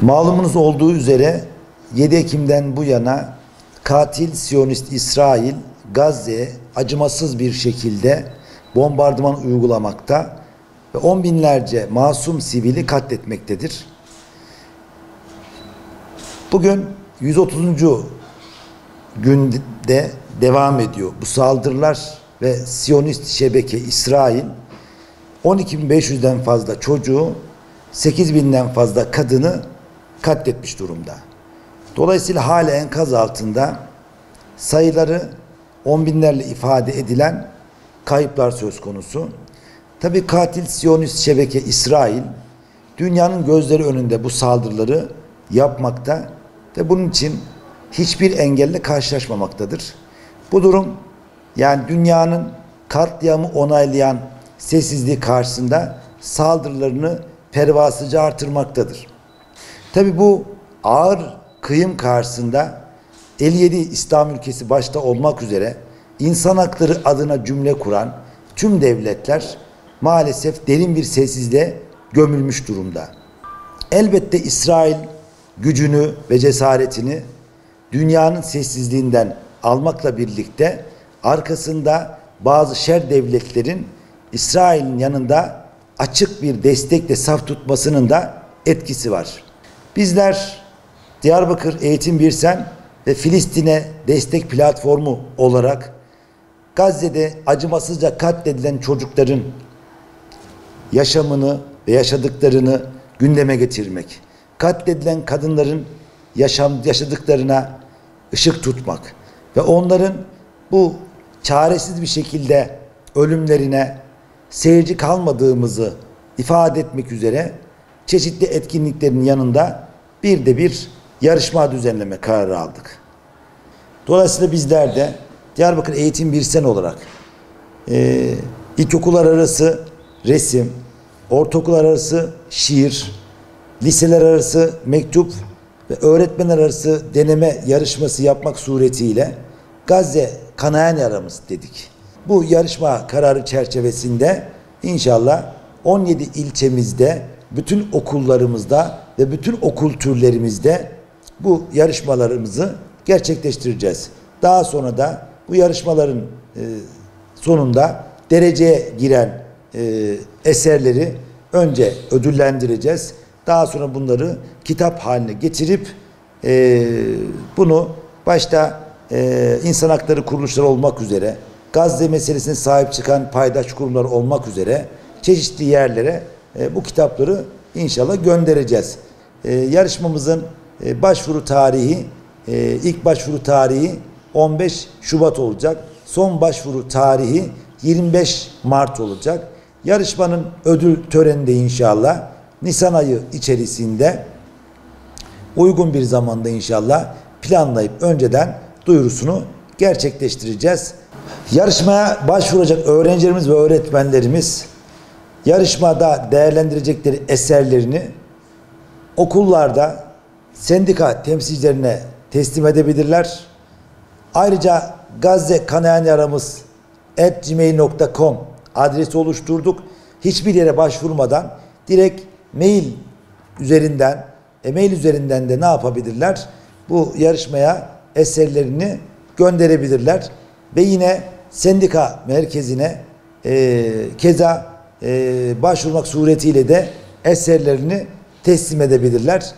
Malumunuz olduğu üzere 7 Ekim'den bu yana katil Siyonist İsrail Gazze'ye acımasız bir şekilde bombardıman uygulamakta ve on binlerce masum sivili katletmektedir. Bugün 130. günde devam ediyor bu saldırılar ve Siyonist şebeke İsrail 12.500'den fazla çocuğu, 8.000'den fazla kadını katletmiş durumda. Dolayısıyla hala enkaz altında sayıları 10 binlerle ifade edilen kayıplar söz konusu. Tabii katil Siyonist şebeke İsrail dünyanın gözleri önünde bu saldırıları yapmakta ve bunun için hiçbir engelle karşılaşmamaktadır. Bu durum yani dünyanın katliamı onaylayan sessizliği karşısında saldırılarını pervasızca artırmaktadır. Tabii bu ağır kıyım karşısında 57 İslam ülkesi başta olmak üzere insan hakları adına cümle kuran tüm devletler maalesef derin bir sessizliğe gömülmüş durumda. Elbette İsrail gücünü ve cesaretini dünyanın sessizliğinden almakla birlikte arkasında bazı şer devletlerin İsrail'in yanında açık bir destekle saf tutmasının da etkisi var. Bizler Diyarbakır Eğitim Birsen ve Filistin'e destek platformu olarak Gazze'de acımasızca katledilen çocukların yaşamını ve yaşadıklarını gündeme getirmek, katledilen kadınların yaşadıklarına ışık tutmak ve onların bu çaresiz bir şekilde ölümlerine seyirci kalmadığımızı ifade etmek üzere çeşitli etkinliklerin yanında bir yarışma düzenleme kararı aldık. Dolayısıyla bizler de Diyarbakır Eğitim Birsen olarak ilkokullar arası resim, ortaokullar arası şiir, liseler arası mektup ve öğretmenler arası deneme yarışması yapmak suretiyle Gazze kanayan yaramız dedik. Bu yarışma kararı çerçevesinde inşallah 17 ilçemizde, bütün okullarımızda ve bütün okul türlerimizde bu yarışmalarımızı gerçekleştireceğiz. Daha sonra da bu yarışmaların sonunda dereceye giren eserleri önce ödüllendireceğiz. Daha sonra bunları kitap haline getirip bunu başta insan hakları kuruluşları olmak üzere, Gazze meselesine sahip çıkan paydaş kurumlar olmak üzere çeşitli yerlere bu kitapları inşallah göndereceğiz. Yarışmamızın başvuru tarihi, ilk başvuru tarihi 15 Şubat olacak. Son başvuru tarihi 25 Mart olacak. Yarışmanın ödül töreninde inşallah Nisan ayı içerisinde uygun bir zamanda inşallah planlayıp önceden duyurusunu gerçekleştireceğiz. Yarışmaya başvuracak öğrencilerimiz ve öğretmenlerimiz yarışmada değerlendirecekleri eserlerini okullarda sendika temsilcilerine teslim edebilirler. Ayrıca Gazze kanayan yaramız @gmail.com adresi oluşturduk. Hiçbir yere başvurmadan direkt mail üzerinden de ne yapabilirler? Bu yarışmaya eserlerini gönderebilirler. Ve yine sendika merkezine keza başvurmak suretiyle de eserlerini teslim edebilirler.